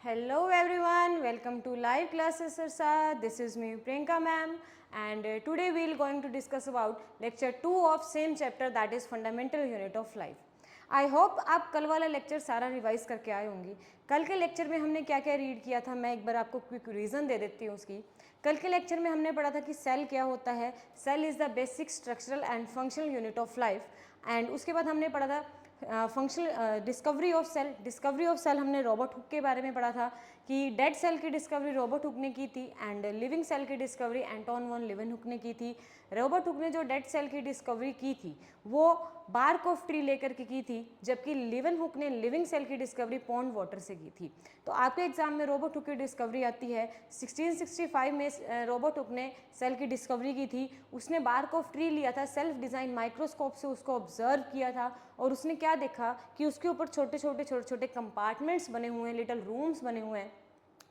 Hello everyone, welcome to live classes Sirsa. This is me Priyanka ma'am and today we are going to discuss about lecture 2 of same chapter that is fundamental unit of life. I hope आप कल वाला lecture सारा revise करके आए होंगे. कल के lecture में हमने क्या क्या रीड किया था मैं एक बार आपको क्विक रीज़न दे देती हूँ उसकी. कल के लेक्चर में हमने पढ़ा था कि सेल क्या होता है. Cell is the basic structural and functional unit of life. And उसके बाद हमने पढ़ा था फंक्शनल डिस्कवरी ऑफ सेल हमने रॉबर्ट हुक के बारे में पढ़ा था कि डेड सेल की डिस्कवरी रॉबर्ट हुक ने की थी एंड लिविंग सेल की डिस्कवरी एंटोन वॉन लीवेनहुक ने की थी. रॉबर्ट हुक ने जो डेड सेल की डिस्कवरी की थी वो बार्क ऑफ ट्री लेकर के की थी, जबकि लीवेनहुक ने लिविंग सेल की डिस्कवरी पॉन्ड वाटर से की थी. तो आपके एग्जाम में रॉबर्ट हुक की डिस्कवरी आती है. 1665 में रॉबर्ट हुक ने सेल की डिस्कवरी की थी. उसने बार्क ऑफ ट्री लिया था, सेल्फ डिज़ाइन माइक्रोस्कोप से उसको ऑब्जर्व किया था और उसने क्या देखा कि उसके ऊपर छोटे छोटे कंपार्टमेंट्स बने हुए हैं, लिटिल रूम्स बने हुए हैं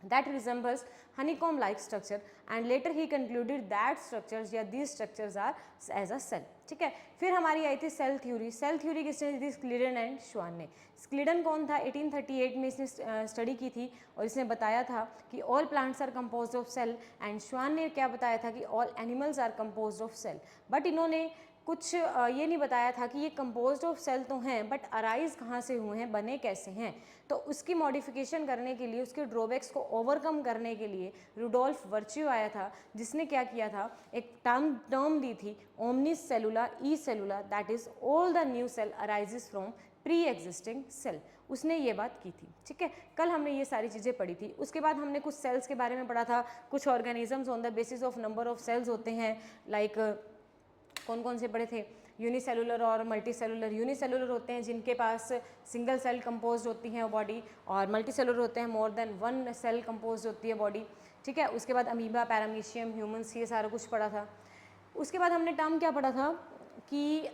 that resembles honeycomb like structure and later he concluded that structures या these structures are as a cell. ठीक है. फिर हमारी आई थी सेल थ्योरी. सेल थ्योरी किसने दी थी? स्क्लीडन एंड श्वान ने. स्क्लीडन कौन था? 1838 में इसने स्टडी की थी और इसने बताया था कि all plants are composed of cell and Schwann ने क्या बताया था कि all animals are composed of cell. But इन्होंने कुछ ये नहीं बताया था कि ये कंपोज्ड ऑफ सेल तो हैं बट अराइज कहाँ से हुए हैं, बने कैसे हैं. तो उसकी मॉडिफिकेशन करने के लिए, उसके ड्रॉबैक्स को ओवरकम करने के लिए रुडोल्फ वर्च्यू आया था, जिसने क्या किया था, एक टर्म दी थी ओमनिस सेलुला ई सेलुला, that is all the new cell arises from pre existing cell. उसने ये बात की थी. ठीक है. कल हमने ये सारी चीज़ें पढ़ी थी. उसके बाद हमने कुछ सेल्स के बारे में पढ़ा था. कुछ organisms on the basis of number of cells होते हैं. लाइक कौन कौन से पढ़े थे? यूनिसेलुलर और मल्टी सेलुलर. यूनिसेलुलर होते हैं जिनके पास सिंगल सेल कंपोज होती है बॉडी, और मल्टी सेलुलर होते हैं more than one cell compose होती है बॉडी. ठीक है. उसके बाद अमीबा, पैरामीशियम, ह्यूमंस, ये सारा कुछ पढ़ा था. उसके बाद हमने टर्म क्या पढ़ा था कि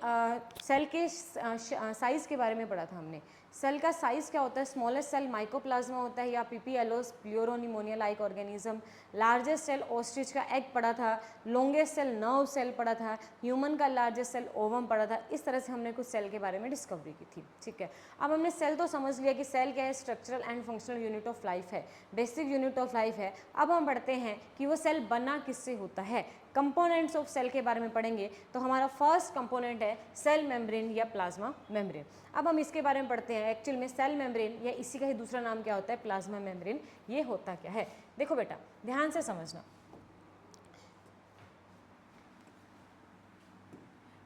सेल के साइज़ के बारे में पढ़ा था हमने. सेल का साइज़ क्या होता है? स्मॉलेस्ट सेल माइकोप्लाज्मा होता है या PPLOs pleuropneumonia like organism. Largest cell ostrich का एग पढ़ा था. लॉन्गेस्ट सेल नर्व सेल पढ़ा था. ह्यूमन का लार्जेस्ट सेल ओवम पढ़ा था. इस तरह से हमने कुछ सेल के बारे में डिस्कवरी की थी. ठीक है. अब हमने सेल तो समझ लिया कि सेल क्या है, structural and functional unit of life है, बेसिक यूनिट ऑफ लाइफ है. अब हम पढ़ते हैं कि वो सेल बना किससे होता है. कंपोनेंट्स ऑफ सेल के बारे में पढ़ेंगे. तो हमारा फर्स्ट कंपोनेंट है सेल मेम्ब्रेन या प्लाज्मा मेम्ब्रेन. अब हम इसके बारे में पढ़ते हैं. एक्चुअल में सेल मेम्ब्रेन या इसी का ही दूसरा नाम क्या होता है? Plasma membrane. ये होता क्या है? देखो बेटा, ध्यान से समझना.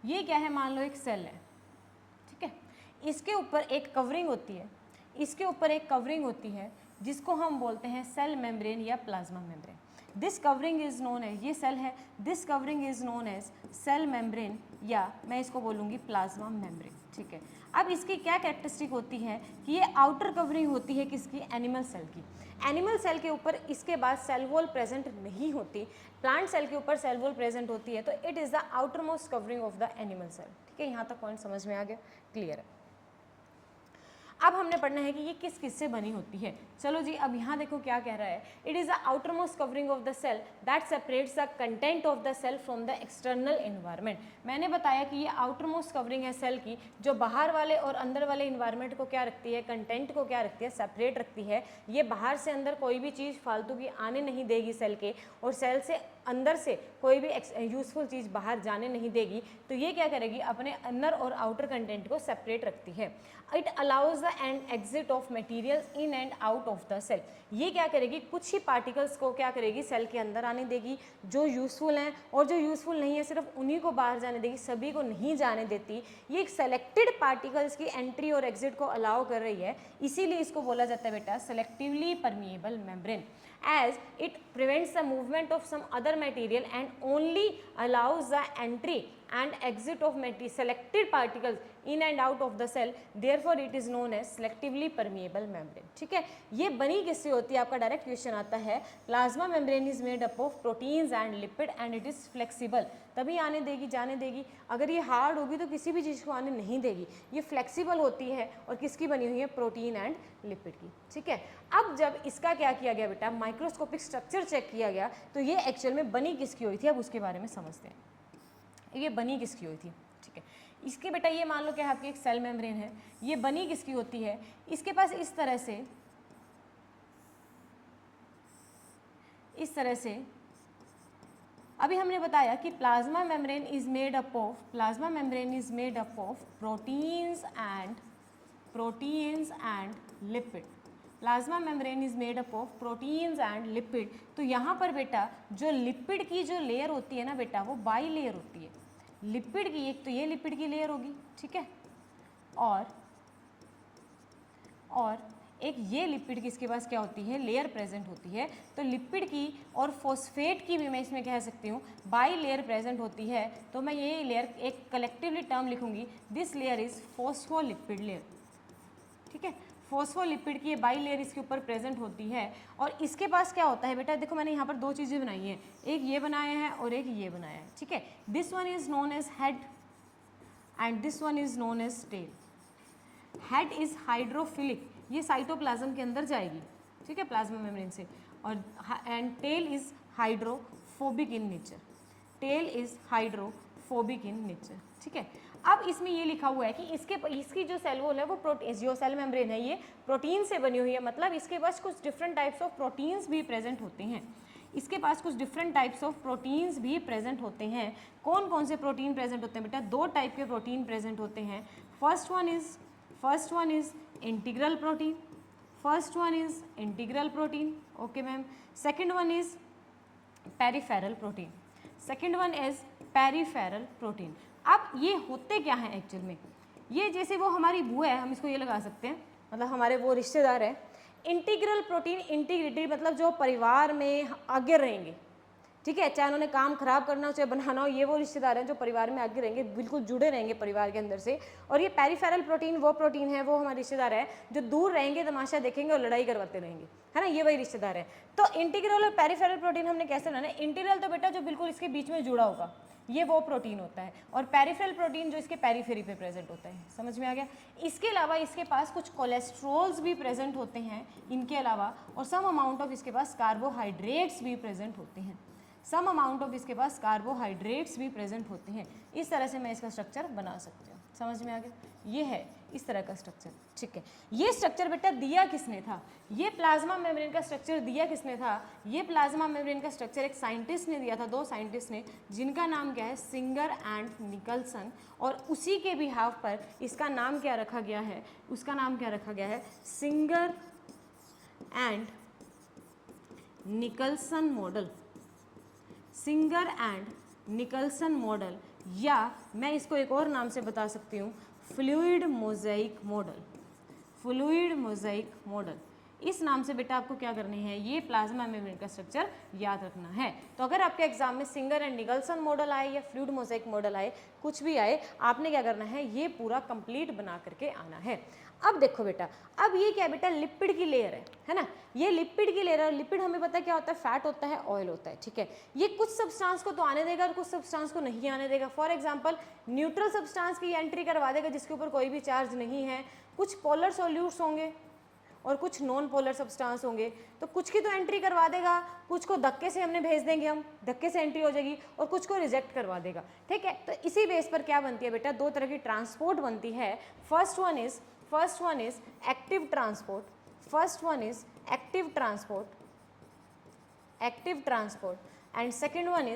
ये क्या है? मान लो एक सेल है. ठीक है. इसके ऊपर एक कवरिंग होती है. इसके ऊपर एक कवरिंग होती है जिसको हम बोलते हैं सेल मेम्ब्रेन या plasma membrane. This covering is known as, ये सेल है, this covering is known as cell membrane या मैं इसको बोलूँगी प्लाज्मा मेम्ब्रेन. ठीक है. अब इसकी क्या कैरेक्टरिस्टिक होती है कि ये आउटर कवरिंग होती है किसकी? एनिमल सेल की. एनिमल सेल के ऊपर इसके बाद सेल वॉल प्रेजेंट नहीं होती. प्लांट सेल के ऊपर सेल वॉल प्रेजेंट होती है. तो it is the outermost covering of the animal cell. ठीक है. यहाँ तक पॉइंट समझ में आ गया? क्लियर है. अब हमने पढ़ना है कि ये किस किस से बनी होती है. चलो जी, अब यहाँ देखो क्या कह रहा है. It is the outermost covering of the cell that separates the content of the cell from the external environment. मैंने बताया कि ये आउटर मोस्ट कवरिंग है सेल की, जो बाहर वाले और अंदर वाले इन्वायरमेंट को क्या रखती है? कंटेंट को क्या रखती है? सेपरेट रखती है. ये बाहर से अंदर कोई भी चीज़ फालतू की आने नहीं देगी सेल के, और सेल से अंदर से कोई भी यूजफुल चीज़ बाहर जाने नहीं देगी. तो ये क्या करेगी? अपने इनर और आउटर कंटेंट को सेपरेट रखती है. It allows the and exit of materials in and out of the cell. ये क्या करेगी? कुछ ही पार्टिकल्स को क्या करेगी? सेल के अंदर आने देगी जो यूजफुल हैं, और जो यूजफुल नहीं है सिर्फ उन्हीं को बाहर जाने देगी, सभी को नहीं जाने देती. ये एक सेलेक्टेड पार्टिकल्स की एंट्री और एग्जिट को अलाउ कर रही है. इसीलिए इसको बोला जाता है बेटा selectively permeable membrane, as it prevents the movement of some other material and only allows the entry and exit of selected particles in and out of the cell. therefore it is known as selectively permeable membrane. ठीक है. ये बनी किससे होती है? आपका direct question आता है. Plasma membrane is made up of proteins and lipid and it is flexible. तभी आने देगी, जाने देगी. अगर ये हार्ड होगी तो किसी भी चीज़ को आने नहीं देगी. ये फ्लेक्सिबल होती है और किसकी बनी हुई है? प्रोटीन एंड लिपिड की. ठीक है. अब जब इसका क्या किया गया बेटा? माइक्रोस्कोपिक स्ट्रक्चर चेक किया गया, तो ये एक्चुअल में बनी किसकी हुई थी? अब उसके बारे में समझते हैं. ये बनी किसकी हुई थी? ठीक है. इसके बेटा ये मान लो कि आपकी एक सेल मेम्ब्रेन है. ये बनी किसकी होती है? इसके पास इस तरह से इस तरह से अभी हमने बताया कि plasma membrane is made up of proteins and lipid. Plasma membrane is made up of proteins and lipid. तो यहाँ पर बेटा जो लिपिड की जो लेयर होती है ना बेटा, वो बाई लेयर होती है। लिपिड की एक तो ये लिपिड की लेयर होगी, ठीक है, और एक ये लिपिड की इसके पास क्या होती है, लेयर प्रेजेंट होती है। तो लिपिड की और फॉस्फेट की भी मैं इसमें कह सकती हूँ बाई लेयर प्रेजेंट होती है। तो मैं ये लेयर एक कलेक्टिवली टर्म लिखूंगी, this layer is phospholipid layer, ठीक है। फॉस्फोलिपिड की ये बाई लेयर इसके ऊपर प्रेजेंट होती है। और इसके पास क्या होता है बेटा, देखो मैंने यहाँ पर दो चीज़ें बनाई हैं, एक ये बनाया है और एक ये बनाया है, ठीक है। This one is known as head and this one is known as tail. Head is hydrophilic, ये साइटोप्लाज्म के अंदर जाएगी, ठीक है, प्लाज्मा मेम्ब्रेन से। और and tail is hydrophobic in nature, tail is hydrophobic in nature, ठीक है। अब इसमें ये लिखा हुआ है कि इसकी जो सेल वॉल है वो जो सेल मेम्ब्रेन है ये प्रोटीन से बनी हुई है, मतलब इसके पास कुछ डिफरेंट टाइप्स ऑफ प्रोटीन्स भी प्रेजेंट होते हैं। इसके पास कुछ डिफरेंट टाइप्स ऑफ प्रोटीन्स भी प्रेजेंट होते हैं। कौन कौन से प्रोटीन प्रेजेंट होते हैं बेटा, दो टाइप के प्रोटीन प्रेजेंट होते हैं। First one is integral protein, okay ma'am. Second one is peripheral protein. अब ये होते क्या हैं एक्चुअल में, ये जैसे वो हमारी बुआ है, हम इसको ये लगा सकते हैं, मतलब हमारे वो रिश्तेदार है। इंटीग्रल प्रोटीन, इंटीग्रिटी मतलब जो परिवार में आगे रहेंगे, ठीक है, चाहे उन्होंने काम खराब करना हो चाहे बनाना हो, ये वो रिश्तेदार हैं जो परिवार में आगे रहेंगे, बिल्कुल जुड़े रहेंगे परिवार के अंदर से। और ये पेरिफेरल प्रोटीन वो प्रोटीन है, वो हमारे रिश्तेदार है जो दूर रहेंगे, तमाशा देखेंगे और लड़ाई करवाते रहेंगे, है ना, ये वही रिश्तेदार है। तो इंटीग्रल और पेरिफेरल प्रोटीन हमने कैसे बनाना है, इंटीग्रल तो बेटा जो बिल्कुल इसके बीच में जुड़ा होगा, ये वो प्रोटीन होता है, और पेरिफेरल प्रोटीन जो इसके पेरीफेरी पे प्रेजेंट होता है। समझ में आ गया। इसके अलावा इसके पास कुछ कोलेस्ट्रॉल्स भी प्रेजेंट होते हैं इनके अलावा, और सम अमाउंट ऑफ इसके पास कार्बोहाइड्रेट्स भी प्रेजेंट होते हैं, इसके पास कार्बोहाइड्रेट्स भी प्रेजेंट होते हैं। इस तरह से मैं इसका स्ट्रक्चर बना सकती हूँ। समझ में आ गया, ये है इस तरह का स्ट्रक्चर, ठीक है। ये स्ट्रक्चर बेटा दिया किसने था, ये प्लाज्मा मेम्ब्रेन का स्ट्रक्चर दिया किसने था, ये प्लाज्मा मेम्ब्रेन का स्ट्रक्चर एक साइंटिस्ट ने दिया था, दो साइंटिस्ट ने, जिनका नाम क्या है, सिंगर एंड निकलसन। और उसी के बिहाफ पर इसका नाम क्या रखा गया है, उसका नाम क्या रखा गया है, singer and Nicolson model, singer and Nicolson model, या मैं इसको एक और नाम से बता सकती हूँ, फ्लूइड मोज़ाइक मॉडल। इस नाम से बेटा आपको क्या करनी है, ये प्लाज्मा मेम्ब्रेन का स्ट्रक्चर याद रखना है। तो अगर आपके एग्जाम में सिंगर एंड निकलसन मॉडल आए या फ्लूइड मोज़ाइक मॉडल आए, कुछ भी आए, आपने क्या करना है, ये पूरा कंप्लीट बना करके आना है। अब देखो बेटा, अब ये क्या है बेटा, लिपिड की लेयर है ना, ये लिपिड की लेयर है। लिपिड हमें पता है क्या होता है, फैट होता है, ऑयल होता है, ठीक है। ये कुछ सब्सटेंस को तो आने देगा और कुछ सब्सटेंस को नहीं आने देगा। फॉर एग्जांपल न्यूट्रल सब्सटेंस की एंट्री करवा देगा जिसके ऊपर कोई भी चार्ज नहीं है, कुछ पोलर सॉल्यूट्स होंगे और कुछ नॉन पोलर सब्सटेंस होंगे, तो कुछ की तो एंट्री करवा देगा, कुछ को धक्के से हमने भेज देंगे, हम धक्के से एंट्री हो जाएगी, और कुछ को रिजेक्ट करवा देगा, ठीक है। तो इसी बेस पर क्या बनती है बेटा, दो तरह की ट्रांसपोर्ट बनती है। First one is active transport and second one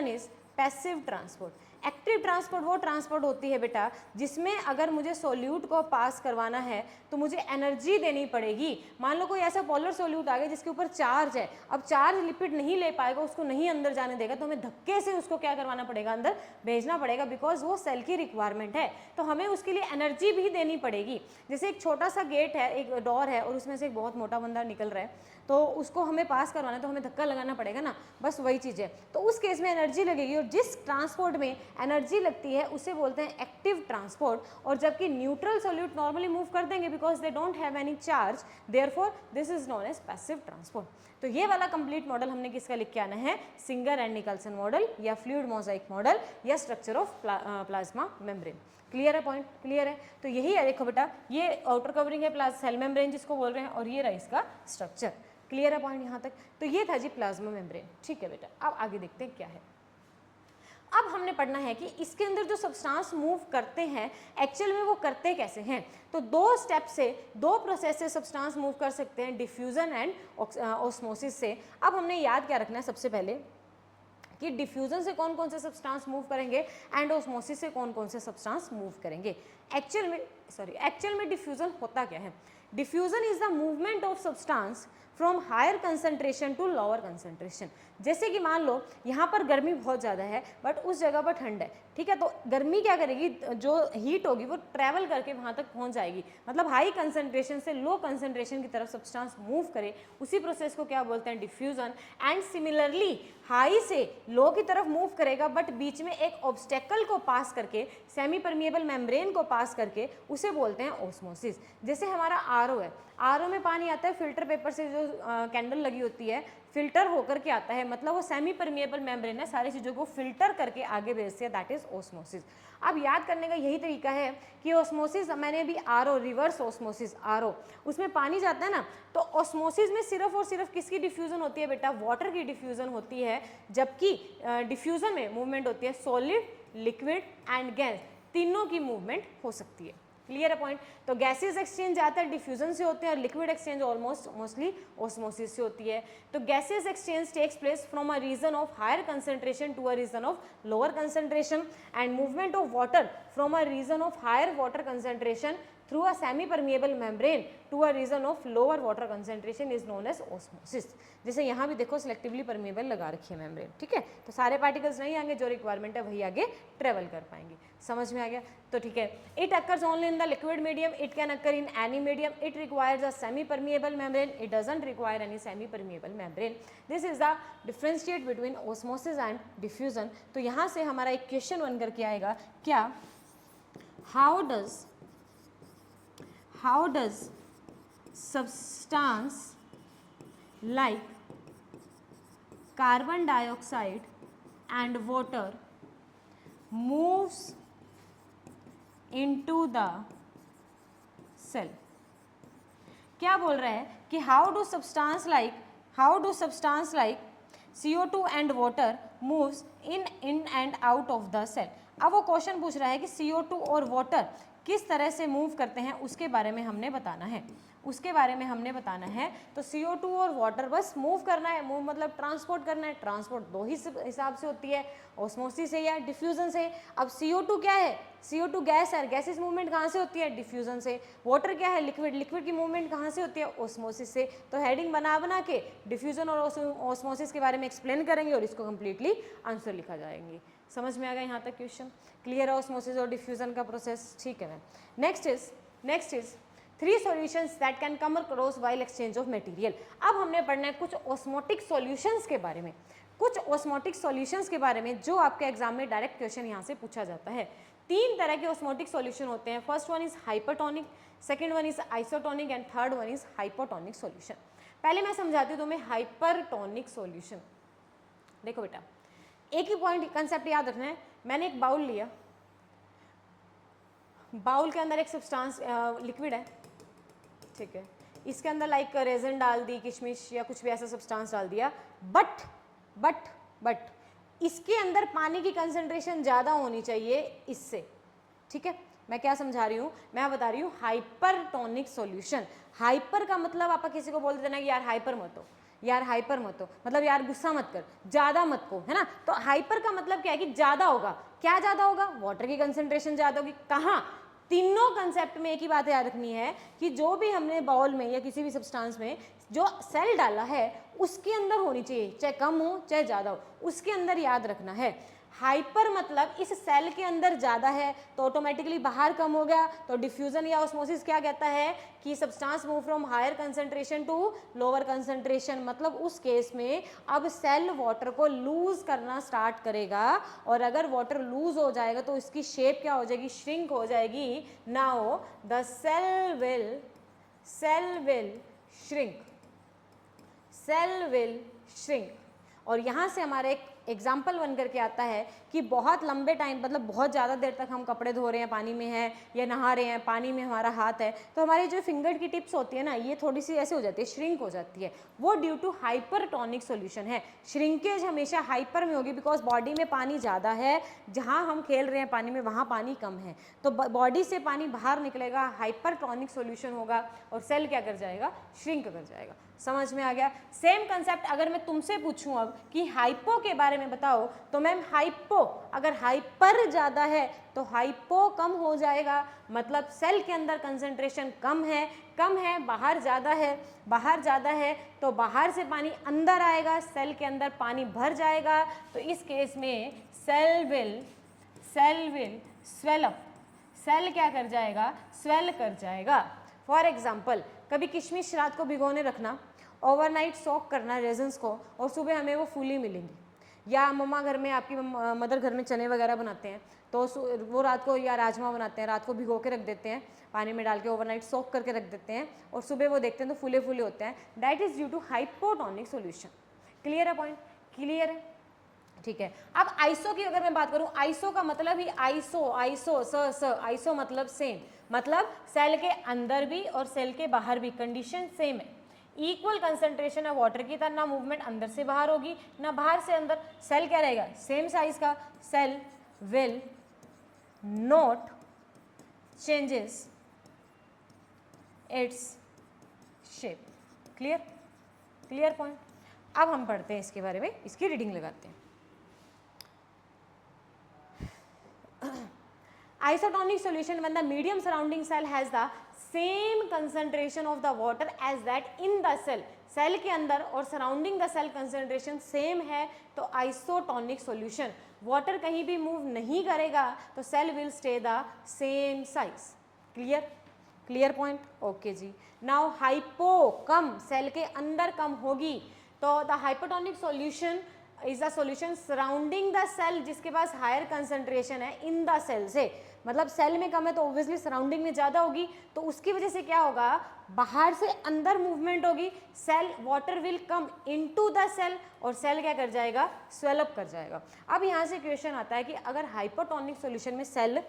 is passive transport. Active transport वो ट्रांसपोर्ट होती है बेटा जिसमें अगर मुझे सोल्यूट को पास करवाना है तो मुझे एनर्जी देनी पड़ेगी। मान लो कोई ऐसा पोलर सोल्यूट आ गया जिसके ऊपर चार्ज है, अब चार्ज लिपिड नहीं ले पाएगा, उसको नहीं अंदर जाने देगा, तो हमें धक्के से उसको क्या करवाना पड़ेगा, अंदर भेजना पड़ेगा, बिकॉज वो सेल की रिक्वायरमेंट है। तो हमें उसके लिए एनर्जी भी देनी पड़ेगी। जैसे एक छोटा सा गेट है, एक डोर है, और उसमें से एक बहुत मोटा बंदा निकल रहा है, तो उसको हमें पास करवाना है तो हमें धक्का लगाना पड़ेगा ना, बस वही चीज़ है। तो उस केस में एनर्जी लगेगी, और जिस ट्रांसपोर्ट में एनर्जी लगती है उसे बोलते हैं एक्टिव ट्रांसपोर्ट। और जबकि न्यूट्रल सोल्यूट नॉर्मली मूव कर देंगे because they don't have any charge, therefore this is known as passive transport. तो ये वाला कंप्लीट मॉडल हमने किसका लिख के आना है, सिंगर एंड निकलसन मॉडल, या फ्लूइड मोज़ाइक मॉडल, या structure of plasma membrane. Clear है, पॉइंट क्लियर है। तो यही है, देखो बेटा, ये आउटर कवरिंग है सेल मेम्ब्रेन जिसको बोल रहे हैं, और ये रहा इसका स्ट्रक्चर। क्लियर है पॉइंट यहाँ तक। तो ये था जी प्लाज्मा मेम्ब्रेन, ठीक है बेटा। अब आगे देखते हैं क्या है। अब हमने पढ़ना है कि इसके अंदर जो सब्सटेंस मूव करते हैं एक्चुअल में वो करते कैसे हैं। तो दो स्टेप से, दो प्रोसेस से सब्सटेंस मूव कर सकते हैं, डिफ्यूजन एंड ऑस्मोसिस से। अब हमने याद क्या रखना है सबसे पहले कि डिफ्यूजन से कौन कौन से सब्सटेंस मूव करेंगे एंड ऑस्मोसिस से कौन कौन से सब्सटेंस मूव करेंगे। एक्चुअल में डिफ्यूजन होता क्या है? Diffusion is the movement of substance from higher concentration to lower concentration. जैसे कि मान लो यहाँ पर गर्मी बहुत ज़्यादा है बट उस जगह पर ठंड है, ठीक है, तो गर्मी क्या करेगी, जो हीट होगी वो ट्रैवल करके वहाँ तक पहुँच जाएगी, मतलब हाई कंसंट्रेशन से लो कंसंट्रेशन की तरफ सब्सटेंस मूव करे, उसी प्रोसेस को क्या बोलते हैं? डिफ्यूजन। एंड सिमिलरली हाई से लो की तरफ मूव करेगा बट बीच में एक ऑब्स्टेकल को पास करके, सेमी परमिएबल मेम्ब्रेन को पास करके, उसे बोलते हैं ऑस्मोसिस। जैसे हमारा आरओ है, आरओ में पानी आता है फिल्टर पेपर से, जो कैंडल लगी होती है फिल्टर होकर के आता है, मतलब वो सेमी परमिएबल मेम्ब्रेन है, सारी चीज़ों को फिल्टर करके आगे भेजती है, दैट इज ऑस्मोसिस। अब याद करने का यही तरीका है कि ऑस्मोसिस, मैंने भी आरओ, रिवर्स ऑस्मोसिस आरओ, उसमें पानी जाता है ना, तो ऑस्मोसिस में सिर्फ और सिर्फ किसकी डिफ्यूजन होती है बेटा? वाटर की डिफ्यूजन होती है, जबकि डिफ्यूजन में मूवमेंट होती है सॉलिड, लिक्विड एंड गैस, तीनों की मूवमेंट हो सकती है। क्लियर है पॉइंट? तो गैसेस एक्सचेंज ज़्यादातर डिफ्यूजन से होते हैं और लिक्विड एक्सचेंज मोस्टली ऑस्मोसिस से होती है। तो gases exchange takes place from a region of higher concentration to a region of lower concentration, and movement of water from a region of higher water concentration through a semi-permeable membrane to a region of lower water concentration is known as osmosis। जैसे यहाँ भी देखो selectively permeable लगा रखी है membrane, ठीक है, तो सारे पार्टिकल्स नहीं आएंगे, जो रिक्वायरमेंट है वही आगे ट्रेवल कर पाएंगे। समझ में आ गया? तो ठीक है, it occurs only in the liquid medium, it can occur in any medium, it requires a semi permeable membrane, it doesn't require any semi permeable membrane. This is the differentiate between osmosis and diffusion. तो यहाँ से हमारा एक question बन करके आएगा, क्या how does substance like carbon dioxide and water moves into the cell? क्या बोल रहा है कि how do substance like CO2 and water moves in and out of the cell? अब वो क्वेश्चन पूछ रहा है कि CO2 और वाटर किस तरह से मूव करते हैं, उसके बारे में हमने बताना है। तो CO2 और वाटर बस मूव करना है, मूव मतलब ट्रांसपोर्ट करना है। ट्रांसपोर्ट दो ही हिसाब से होती है, ऑस्मोसिस से या डिफ्यूजन से। अब CO2 क्या है? CO2 गैस है, गैसेस मूवमेंट कहाँ से होती है? डिफ्यूजन से। वाटर क्या है? लिक्विड की मूवमेंट कहाँ से होती है? ऑस्मोसिस से। तो हेडिंग बना के डिफ्यूजन और ऑस्मोसिस के बारे में एक्सप्लेन करेंगे और इसको कंप्लीटली आंसर लिखा जाएंगे। समझ में आ गया यहाँ तक क्वेश्चन? क्लियर है ऑस्मोसिस और डिफ्यूजन का प्रोसेस? ठीक है ma'am. Next is 3 solutions that can come across while exchange of material. अब हमने पढ़ना है कुछ ऑस्मोटिक सॉल्यूशंस के बारे में, जो आपके एग्जाम में डायरेक्ट क्वेश्चन यहाँ से पूछा जाता है। 3 तरह के ऑस्मोटिक सॉल्यूशन होते हैं। First one is hypertonic, second one is isotonic and third one is hypotonic solution. पहले मैं समझाती हूँ तुम्हें हाइपरटोनिक सॉल्यूशन। देखो बेटा, एक ही पॉइंट कंसेप्ट याद रखना है। मैंने एक बाउल लिया, बाउल के अंदर एक सब्सटेंस लिक्विड है, ठीक है, इसके अंदर लाइक रेजन डाल दी, किशमिश या कुछ भी ऐसा सब्सटेंस डाल दिया, बट इसके अंदर पानी की कंसंट्रेशन ज़्यादा होनी चाहिए इससे, ठीक है। मैं क्या समझा रही हूँ? मैं बता रही हूँ हाइपरटोनिक सॉल्यूशन। हाइपर का मतलब आप किसी को बोल देते ना कि यार हाइपर मत हो, मतलब यार गुस्सा मत कर, ज़्यादा मत को, है ना। तो हाइपर का मतलब क्या है कि ज़्यादा होगा। क्या ज़्यादा होगा? वाटर की कंसंट्रेशन ज़्यादा होगी। कहाँ? तीनों कंसेप्ट में एक ही बात याद रखनी है कि जो भी हमने बाउल में या किसी भी सब्सटेंस में जो सेल डाला है उसके अंदर होनी चाहिए, चाहे कम हो चाहे ज़्यादा हो, उसके अंदर याद रखना है। हाइपर मतलब इस सेल के अंदर ज़्यादा है तो ऑटोमेटिकली बाहर कम हो गया। तो डिफ्यूजन या ऑस्मोसिस क्या कहता है कि substance move from higher concentration to lower concentration, मतलब उस केस में अब सेल वाटर को लूज करना स्टार्ट करेगा, और अगर वाटर लूज हो जाएगा तो इसकी शेप क्या हो जाएगी? श्रिंक हो जाएगी। Now the cell will shrink. और यहाँ से हमारा एक एग्जाम्पल बन करके आता है कि बहुत लंबे टाइम मतलब बहुत ज़्यादा देर तक हम कपड़े धो रहे हैं, पानी में हैं या नहा रहे हैं, पानी में हमारा हाथ है, तो हमारी जो फिंगर की टिप्स होती है ना, ये थोड़ी सी ऐसे हो जाती है, श्रिंक हो जाती है। वो ड्यू टू हाइपरटोनिक सॉल्यूशन है। श्रिंकेज हमेशा हाइपर में होगी बिकॉज बॉडी में पानी ज़्यादा है, जहाँ हम खेल रहे हैं पानी में वहाँ पानी कम है, तो बॉडी से पानी बाहर निकलेगा, हाइपरटोनिक सॉल्यूशन होगा और सेल क्या कर जाएगा, श्रिंक कर जाएगा। समझ में आ गया? सेम कंसेप्ट अगर मैं तुमसे पूछूं अब कि हाइपो के बारे में बताओ, तो मैम हाइपो, अगर हाइपर ज़्यादा है तो हाइपो कम हो जाएगा, मतलब सेल के अंदर कंसंट्रेशन कम है, बाहर ज़्यादा है, बाहर ज़्यादा है तो बाहर से पानी अंदर आएगा, सेल के अंदर पानी भर जाएगा, तो इस केस में cell will swell up, cell क्या कर जाएगा, स्वेल कर जाएगा। फॉर एग्जाम्पल, कभी किशमिश रात को भिगोने रखना, ओवरनाइट सोक करना रेजन्स को, और सुबह हमें वो फूली मिलेंगी। या मम्मा घर में, आपकी मदर घर में चने वगैरह बनाते हैं, तो वो रात को, या राजमा बनाते हैं, रात को भिगो के रख देते हैं, पानी में डाल के ओवरनाइट सोक करके रख देते हैं, और सुबह वो देखते हैं तो फूले फूले होते हैं। That is due to hypotonic solution. Clear है पॉइंट? क्लियर है? ठीक है। अब आइसो की अगर मैं बात करूं, आइसो का मतलब ही आइसो मतलब सेम, मतलब सेल के अंदर भी और सेल के बाहर भी कंडीशन सेम है। इक्वल कंसंट्रेशन ऑफ वाटर की, ना मूवमेंट अंदर से बाहर होगी ना बाहर से अंदर, सेल क्या रहेगा, सेम साइज का, cell will not changes its shape. Clear? Clear point? अब हम पढ़ते हैं इसके बारे में, इसकी रीडिंग लगाते हैं। Isotonic solution when the medium surrounding cell has the same concentration of the water as that in the cell. Cell के अंदर और surrounding the cell concentration same है तो आइसोटोनिक सॉल्यूशन, वाटर कहीं भी मूव नहीं करेगा तो cell will stay the same size. Clear? Clear point? Okay जी। नाउ हाइपो, कम, सेल के अंदर कम होगी, तो the hypotonic solution is the solution surrounding the cell, जिसके पास हायर कंसंट्रेशन है इन द सेल से, मतलब सेल में कम है तो ऑब्वियसली सराउंडिंग में ज़्यादा होगी, तो उसकी वजह से क्या होगा, बाहर से अंदर मूवमेंट होगी, cell water will come into the cell और सेल क्या कर जाएगा, स्वेल अप कर जाएगा। अब यहाँ से क्वेश्चन आता है कि अगर हाइपोटोनिक सॉल्यूशन में सेल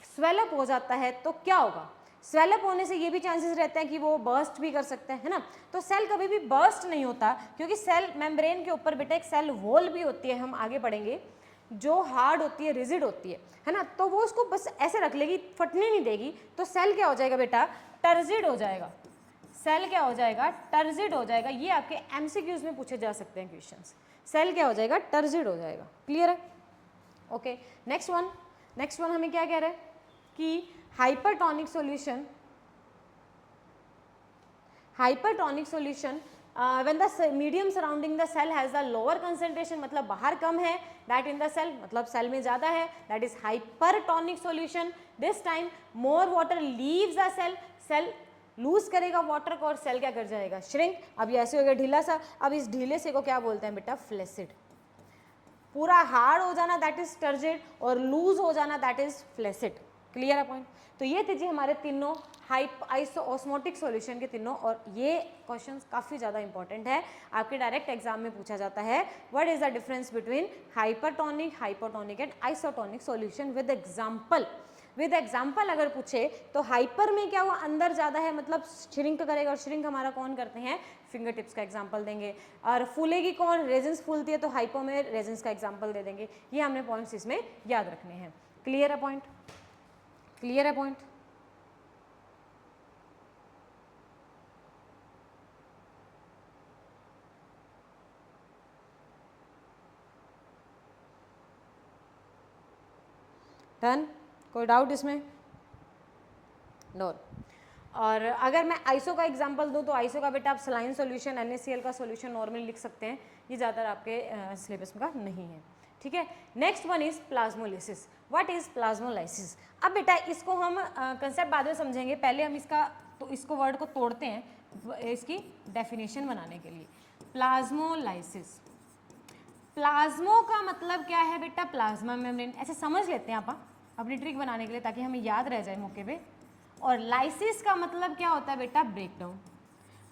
स्वेल अप हो जाता है तो क्या होगा। स्वेल अप होने से ये भी चांसेस रहते हैं कि वो बर्स्ट भी कर सकते हैं, है ना। तो सेल कभी भी बर्स्ट नहीं होता, क्योंकि सेल मेम्ब्रेन के ऊपर बेटा एक सेल वॉल भी होती है, हम आगे पढ़ेंगे, जो हार्ड होती है, रिजिड होती है ना, तो वो उसको बस ऐसे रख लेगी, फटने नहीं देगी, तो सेल क्या हो जाएगा बेटा, टर्जिड हो जाएगा। सेल क्या हो जाएगा, टर्जिड हो जाएगा। ये आपके एमसीक्यूज में पूछे जा सकते हैं क्वेश्चंस। सेल क्या हो जाएगा, टर्जिड हो जाएगा। क्लियर है? ओके, नेक्स्ट वन हमें क्या कह रहा है कि hypertonic solution when the medium surrounding the cell has the lower concentration, मतलब बाहर कम है, that in the cell मतलब सेल में ज़्यादा है, that is hypertonic solution. This time more water leaves the cell, cell lose करेगा वाटर को और सेल क्या कर जाएगा, श्रिंक। अब ये ऐसे हो गया ढीला सा, अब इस ढीले से को क्या बोलते हैं बेटा, फ्लैसिड। पूरा हार्ड हो जाना दैट इज टर्जिड और लूज हो जाना दैट इज फ्लैसिड। क्लियर है पॉइंट? तो ये थे जी हमारे तीनों आइसोऑस्मोटिक सॉल्यूशन के तीनों, और ये क्वेश्चंस काफ़ी ज़्यादा इंपॉर्टेंट है, आपके डायरेक्ट एग्जाम में पूछा जाता है, what is the difference between hypertonic, hypotonic and isotonic solution with example. With example अगर पूछे तो हाइपर में क्या हुआ, अंदर ज़्यादा है मतलब श्रिंक करेगा, और श्रिंक हमारा कौन करते हैं, फिंगर टिप्स का एग्जाम्पल देंगे। और फूलेगी कौन, रेजिन्स फूलती है, तो हाइपो में रेजिन्स का एग्जाम्पल दे देंगे। ये हमने पॉइंट्स इसमें याद रखने हैं। क्लियर है पॉइंट? क्लियर है पॉइंट? डन? कोई डाउट इसमें? नो। और अगर मैं आइसो का एग्जांपल दूं तो आइसो का बेटा आप सलाइन सॉल्यूशन, NaCl का सॉल्यूशन नॉर्मली लिख सकते हैं, ये ज़्यादातर आपके सिलेबस का नहीं है। ठीक है। Next one is plasmolysis. What is plasmolysis? अब बेटा इसको हम कंसेप्ट बाद में समझेंगे, पहले हम इसको वर्ड को तोड़ते हैं इसकी डेफिनेशन बनाने के लिए। प्लाज्मोलाइसिस, प्लाज्मो का मतलब क्या है बेटा, प्लाज्मा मेम्ब्रेन, ऐसे समझ लेते हैं आप अपनी ट्रिक बनाने के लिए ताकि हमें याद रह जाए मौके पे। और लाइसिस का मतलब क्या होता है बेटा, ब्रेकडाउन,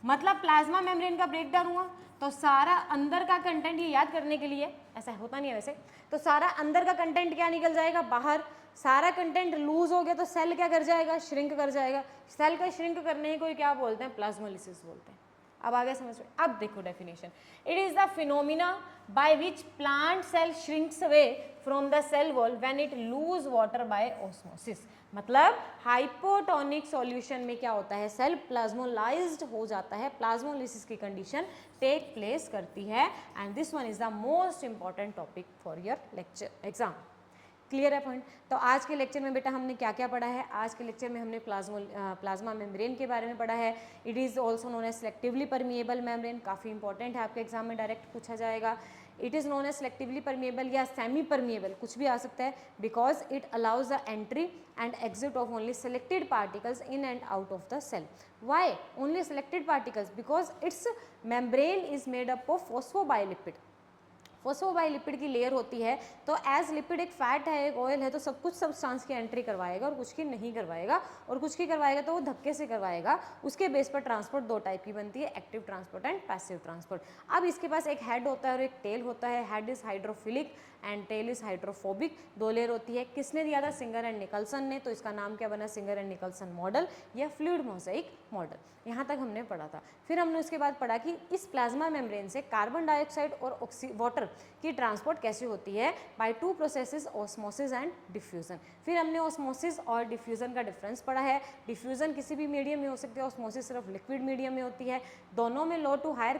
मतलब प्लाज्मा मेम्ब्रेन का ब्रेकडाउन हुआ तो सारा अंदर का कंटेंट, ये याद करने के लिए, ऐसा होता नहीं है वैसे, तो सारा अंदर का कंटेंट क्या निकल जाएगा बाहर, सारा कंटेंट लूज हो गया तो सेल क्या कर जाएगा, श्रिंक कर जाएगा। सेल का श्रिंक करने को क्या बोलते हैं, प्लाज्मोलिसिस बोलते हैं। अब आगे समझ में। अब देखो definition, it is the phenomena by which plant cell shrinks away from the cell wall when it lose water by osmosis. मतलब हाइपोटोनिक सॉल्यूशन में क्या होता है, सेल प्लाज्मोलाइज्ड हो जाता है, प्लाज्मोलिसिस की कंडीशन टेक प्लेस करती है। And this one is the most important topic for your lecture exam. Clear है पॉइंट। तो आज के लेक्चर में बेटा हमने क्या क्या पढ़ा है, आज के लेक्चर में हमने प्लाज्मा मेम्ब्रेन के बारे में पढ़ा है। It is also known as selectively permeable membrane, काफ़ी इंपॉर्टेंट है, आपके एग्जाम में डायरेक्ट पूछा जाएगा। It is known as selectively permeable या सेमी परमिएबल, कुछ भी आ सकता है, because it allows the entry and exit of only selected particles in and out of the cell. Why only selected particles? Because its membrane is made up of phospholipid. Phospholipid की layer होती है, तो as lipid एक fat है, एक oil है, तो सब कुछ सब्सटेंस की एंट्री करवाएगा और कुछ की नहीं करवाएगा, और कुछ की करवाएगा तो वो धक्के से करवाएगा। उसके बेस पर ट्रांसपोर्ट दो टाइप की बनती है, active transport and passive transport. अब इसके पास एक हेड होता है और एक टेल होता है। Head is hydrophilic and tail is hydrophobic, दो लेयर होती है। किसने दिया था? सिंगर एंड निकल्सन ने, तो इसका नाम क्या बना, सिंगर एंड निकल्सन मॉडल या फ्लूइड मोज़ेइक मॉडल। यहाँ तक हमने पढ़ा था। फिर हमने उसके बाद पढ़ा कि इस प्लाज्मा मेम्ब्रेन से कार्बन डाइऑक्साइड और वाटर की ट्रांसपोर्ट कैसे होती है, by two processes, osmosis and diffusion. फिर हमने ऑस्मोसिस और डिफ्यूजन का डिफरेंस पढ़ा है। डिफ्यूजन किसी भी मीडियम में हो सकती है, ऑस्मोसिस सिर्फ लिक्विड मीडियम में होती है। दोनों में low to higher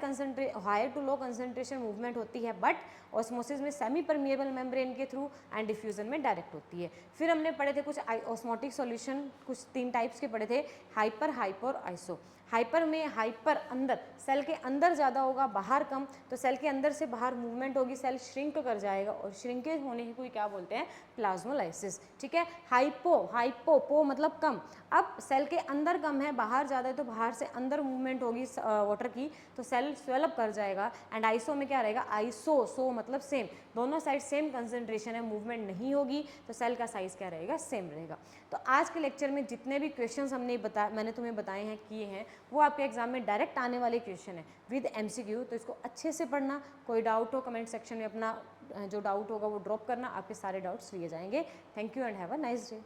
to low concentration movement होती है, बट ऑस्मोसिस में सेमी परमिएबल मेम्ब्रेन के थ्रू एंड डिफ्यूजन में डायरेक्ट होती है। फिर हमने पढ़े थे कुछ ऑस्मोटिक सॉल्यूशन, कुछ 3 टाइप्स के पढ़े थे, हाइपर, हाइपो और आइसो। हाइपर में हाइपर अंदर, सेल के अंदर ज़्यादा होगा, बाहर कम, तो सेल के अंदर से बाहर मूवमेंट होगी, सेल श्रिंक कर जाएगा, और श्रिंकेज होने की कोई क्या बोलते हैं, प्लाज्मोलाइसिस। ठीक है। हाइपो पो मतलब कम, अब सेल के अंदर कम है, बाहर ज़्यादा है, तो बाहर से अंदर मूवमेंट होगी वाटर की, तो सेल स्वेलअप कर जाएगा। एंड आइसो में क्या रहेगा, आइसो, सो मतलब सेम, दोनों साइड सेम कंसंट्रेशन है, मूवमेंट नहीं होगी, तो सेल का साइज क्या रहेगा, सेम रहेगा। तो आज के लेक्चर में जितने भी क्वेश्चंस मैंने तुम्हें बताए हैं, किए हैं, वो आपके एग्जाम में डायरेक्ट आने वाले क्वेश्चन है विद एमसीक्यू। तो इसको अच्छे से पढ़ना, कोई डाउट हो कमेंट सेक्शन में अपना जो डाउट होगा वो ड्रॉप करना, आपके सारे डाउट्स लिए जाएंगे। Thank you and have a nice day.